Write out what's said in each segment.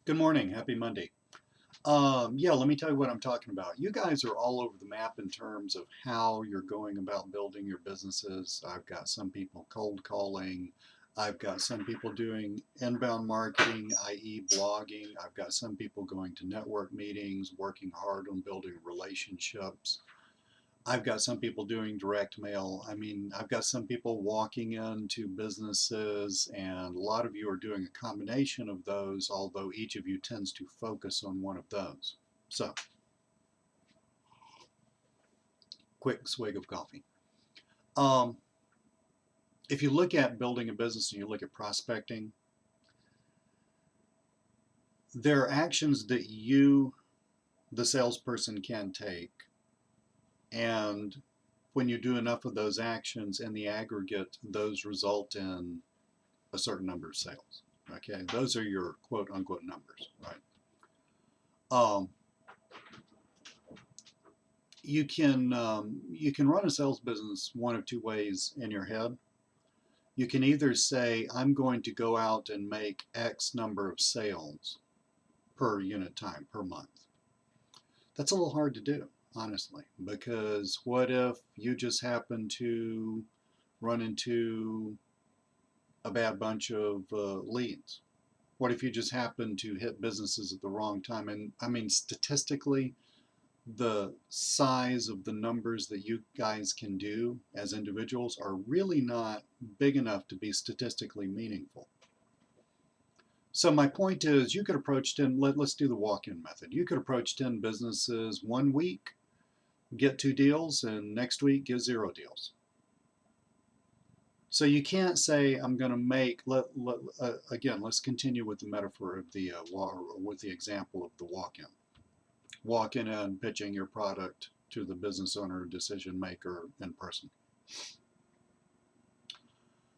Good morning. Happy Monday. Yeah, let me tell you what I'm talking about. You guys are all over the map in terms of how you're going about building your businesses. I've got some people cold calling. I've got some people doing inbound marketing, i.e. blogging. I've got some people going to network meetings, working hard on building relationships. I've got some people doing direct mail. I mean, I've got some people walking into businesses, and a lot of you are doing a combination of those, although each of you tends to focus on one of those. So, quick swig of coffee. Um, if you look at building a business and you look at prospecting, there are actions that you, the salesperson, can take. And when you do enough of those actions in the aggregate, those result in a certain number of sales. Okay, those are your quote unquote numbers, right? Um, you can run a sales business one of two ways in your head. You can either say I'm going to go out and make X number of sales per unit time per month. That's a little hard to do, honestly, because what if you just happen to run into a bad bunch of leads? What if you just happen to hit businesses at the wrong time? And I mean, statistically, the size of the numbers that you guys can do as individuals are really not big enough to be statistically meaningful. So my point is, you could approach 10, let's do the walk-in method. You could approach 10 businesses one week, get 2 deals, and next week get 0 deals. So you can't say I'm going to make. Again, let's continue with the metaphor of the with the example of the walk-in. Walking in, pitching your product to the business owner, decision maker in person.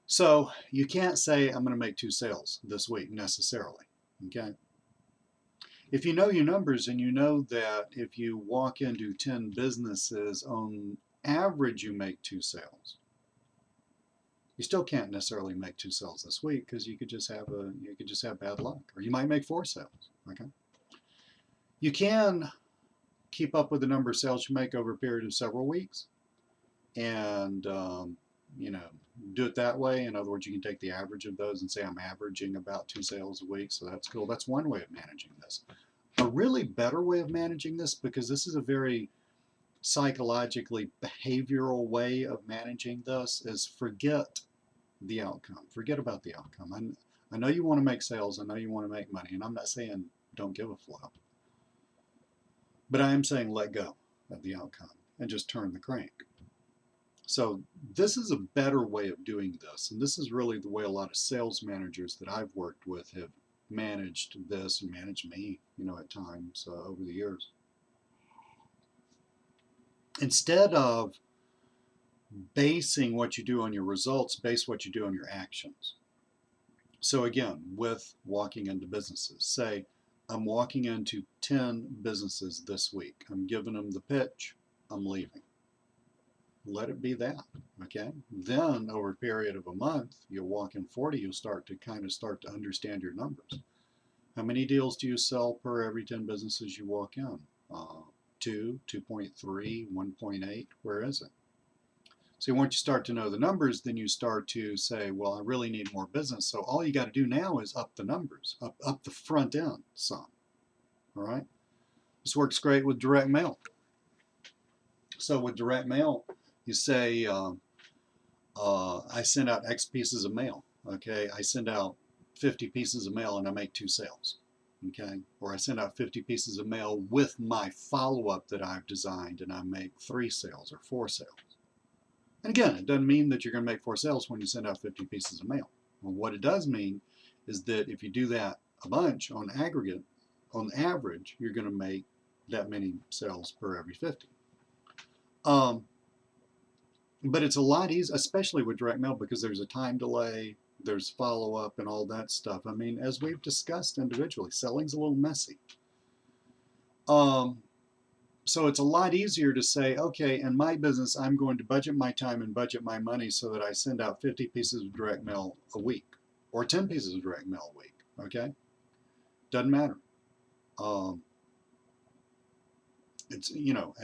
So you can't say I'm going to make 2 sales this week necessarily. Okay. If you know your numbers and you know that if you walk into 10 businesses, on average you make 2 sales. You still can't necessarily make 2 sales this week because you could just have bad luck, or you might make 4 sales. Okay. You can keep up with the number of sales you make over a period of several weeks, and do it that way. In other words, you can take the average of those and say I'm averaging about 2 sales a week, so that's cool. That's one way of managing this. A really better way of managing this, because this is a very psychologically behavioral way of managing this, is forget the outcome. Forget about the outcome. I know you want to make sales. I know you want to make money, and I'm not saying don't give a flop. But I am saying let go of the outcome and just turn the crank. So this is a better way of doing this, and this is really the way a lot of sales managers that I've worked with have managed this and managed me, at times over the years. Instead of basing what you do on your results, base what you do on your actions. So again, with walking into businesses, say I'm walking into 10 businesses this week. I'm giving them the pitch. I'm leaving. Let it be that. Okay. Then over a period of a month, you'll walk in 40. You'll start to understand your numbers. How many deals do you sell per every 10 businesses you walk in? 2, 2.3, 1.8. Where is it? So once you start to know the numbers, then you start to say, well, I really need more business. So all you got to do now is up the numbers, up the front end some. All right. This works great with direct mail. So with direct mail, you say, I send out X pieces of mail. Okay. I send out 50 pieces of mail and I make 2 sales. Okay. Or I send out 50 pieces of mail with my follow-up that I've designed and I make 3 sales or 4 sales. And again, it doesn't mean that you're going to make 4 sales when you send out 50 pieces of mail. Well, what it does mean is that if you do that a bunch on aggregate, on average, you're going to make that many sales per every 50. But it's a lot easier, especially with direct mail, because there's a time delay, there's follow-up and all that stuff. I mean, as we've discussed individually, selling's a little messy. So it's a lot easier to say, okay, in my business, I'm going to budget my time and budget my money so that I send out 50 pieces of direct mail a week or 10 pieces of direct mail a week, okay? Doesn't matter. Um, it's, you know,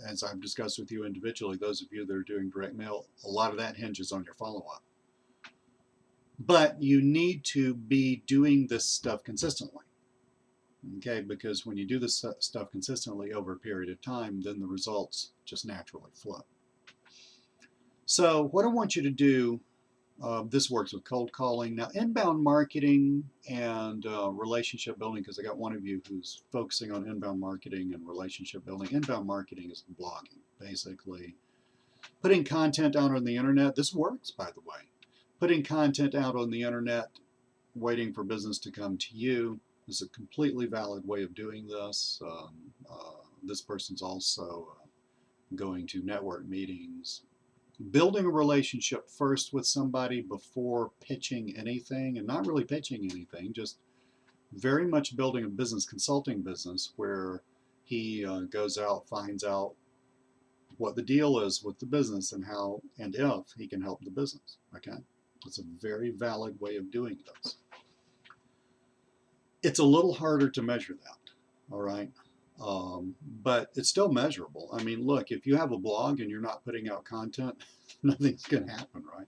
as I've discussed with you individually, those of you that are doing direct mail, a lot of that hinges on your follow-up. But you need to be doing this stuff consistently. Okay, because when you do this stuff consistently over a period of time, then the results just naturally flow. So what I want you to do, this works with cold calling. Now, inbound marketing and relationship building, because I got one of you who's focusing on inbound marketing and relationship building. Inbound marketing is blogging, basically. Putting content out on the internet. This works, by the way. Putting content out on the internet, waiting for business to come to you, is a completely valid way of doing this. This person's also going to network meetings. Building a relationship first with somebody before pitching anything, and not really pitching anything, just very much building a business consulting business where he goes out, finds out what the deal is with the business and how and if he can help the business. Okay, that's a very valid way of doing this. It's a little harder to measure that, all right? But it's still measurable. I mean, look, if you have a blog and you're not putting out content, nothing's going to happen, right?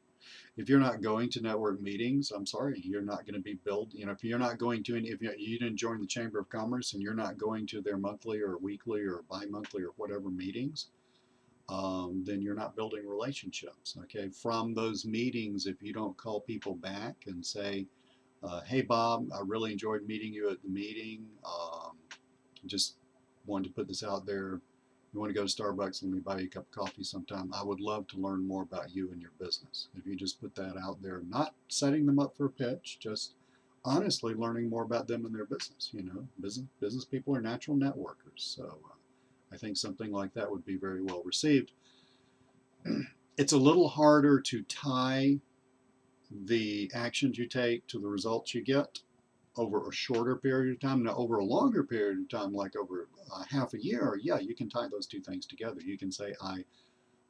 If you're not going to network meetings, I'm sorry, you're not going to be billed. You know, if you're not going to, if you didn't join the Chamber of Commerce and you're not going to their monthly or weekly or bi-monthly or whatever meetings, then you're not building relationships. Okay, from those meetings, if you don't call people back and say, hey Bob, I really enjoyed meeting you at the meeting. Just wanted to put this out there. You want to go to Starbucks, let me buy you a cup of coffee sometime. I would love to learn more about you and your business. If you just put that out there, not setting them up for a pitch, just honestly learning more about them and their business. You know, business people are natural networkers. So I think something like that would be very well received. It's a little harder to tie the actions you take to the results you get over a shorter period of time. Now, over a longer period of time, like over half a year, yeah, you can tie those two things together. You can say, I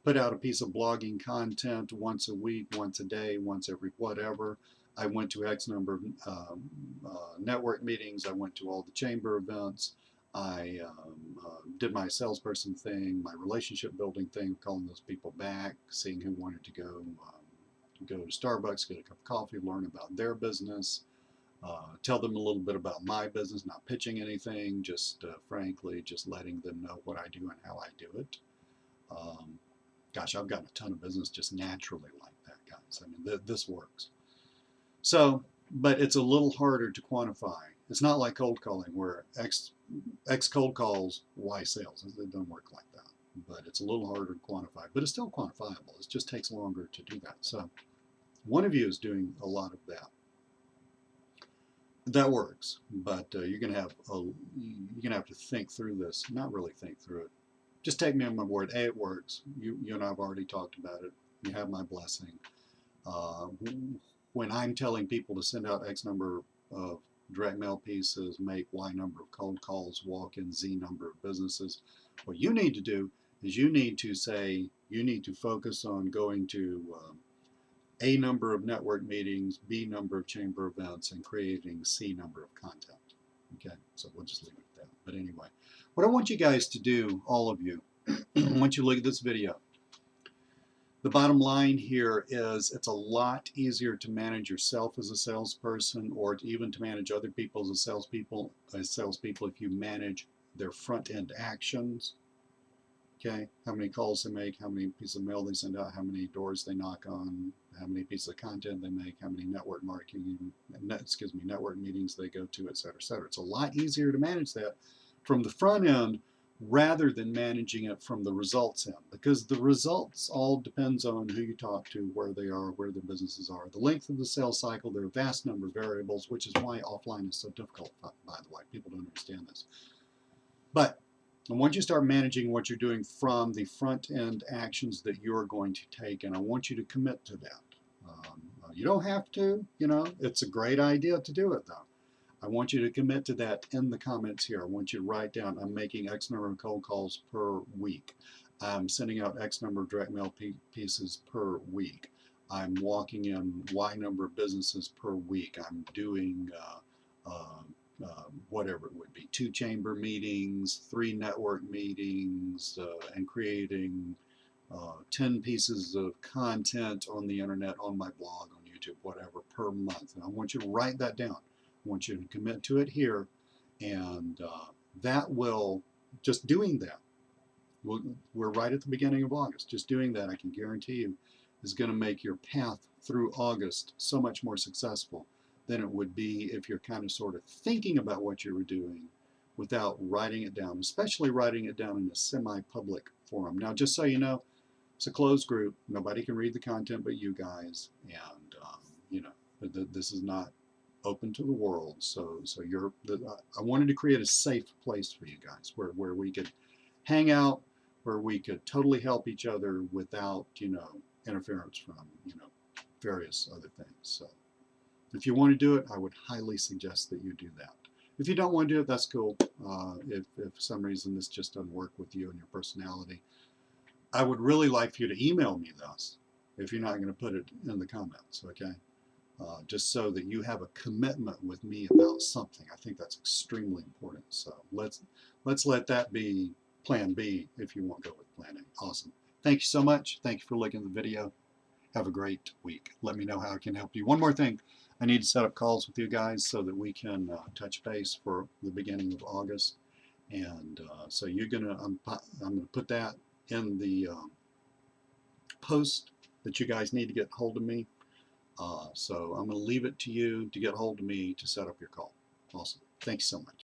put out a piece of blogging content once a week, once a day, once every whatever. I went to X number of network meetings. I went to all the chamber events. I did my salesperson thing, my relationship building thing, calling those people back, seeing who wanted to go to Starbucks, get a cup of coffee, learn about their business, tell them a little bit about my business, not pitching anything, just frankly, just letting them know what I do and how I do it. Gosh, I've gotten a ton of business just naturally like that, guys. I mean, this works. So, but it's a little harder to quantify. It's not like cold calling where X cold calls, Y sales. It doesn't work like that. But it's a little harder to quantify. But it's still quantifiable. It just takes longer to do that. So one of you is doing a lot of that. That works, but you're gonna have to think through this. Not really think through it. Just take me on my word. A, it works. You and I've already talked about it. You have my blessing. When I'm telling people to send out X number of direct mail pieces, make Y number of cold calls, walk in Z number of businesses, what you need to do is you need to say you need to focus on going to A number of network meetings, B number of chamber events, and creating C number of content. Okay, so we'll just leave it at that. But anyway, what I want you guys to do, all of you, once you look at this video, the bottom line here is it's a lot easier to manage yourself as a salesperson or even to manage other people as salespeople if you manage their front-end actions. Okay, how many calls they make, how many pieces of mail they send out, how many doors they knock on, how many pieces of content they make, how many network network meetings they go to, et cetera, et cetera. It's a lot easier to manage that from the front end rather than managing it from the results end, because the results all depends on who you talk to, where they are, where their businesses are, the length of the sales cycle. There are a vast number of variables, which is why offline is so difficult, by the way. People don't understand this. But and once you start managing what you're doing from the front end actions that you're going to take, and I want you to commit to that. You don't have to, you know, it's a great idea to do it though. I want you to commit to that in the comments here. I want you to write down, I'm making X number of cold calls per week. I'm sending out X number of direct mail pieces per week. I'm walking in Y number of businesses per week. I'm doing whatever it would be, 2 chamber meetings, 3 network meetings, and creating 10 pieces of content on the internet, on my blog, on YouTube, whatever, per month. And I want you to write that down. I want you to commit to it here. And that will, just doing that, we're right at the beginning of August. Just doing that, I can guarantee you, is going to make your path through August so much more successful than it would be if you're kind of sort of thinking about what you were doing without writing it down, especially writing it down in a semi-public forum. Now, just so you know, it's a closed group. Nobody can read the content but you guys, and you know, this is not open to the world. So I wanted to create a safe place for you guys where we could hang out, where we could totally help each other without, you know, interference from, you know, various other things. So if you want to do it, I would highly suggest that you do that. If you don't want to do it, that's cool. If for some reason this just doesn't work with you and your personality, I would really like for you to email me this if you're not going to put it in the comments, okay? Just so that you have a commitment with me about something. I think that's extremely important. So let's let that be plan B if you want to go with plan A. Awesome. Thank you so much. Thank you for looking at the video. Have a great week. Let me know how I can help you. One more thing. I need to set up calls with you guys so that we can touch base for the beginning of August. And so you're gonna, I'm gonna put that in the post that you guys need to get hold of me. So I'm going to leave it to you to get hold of me to set up your call. Awesome. Thanks so much.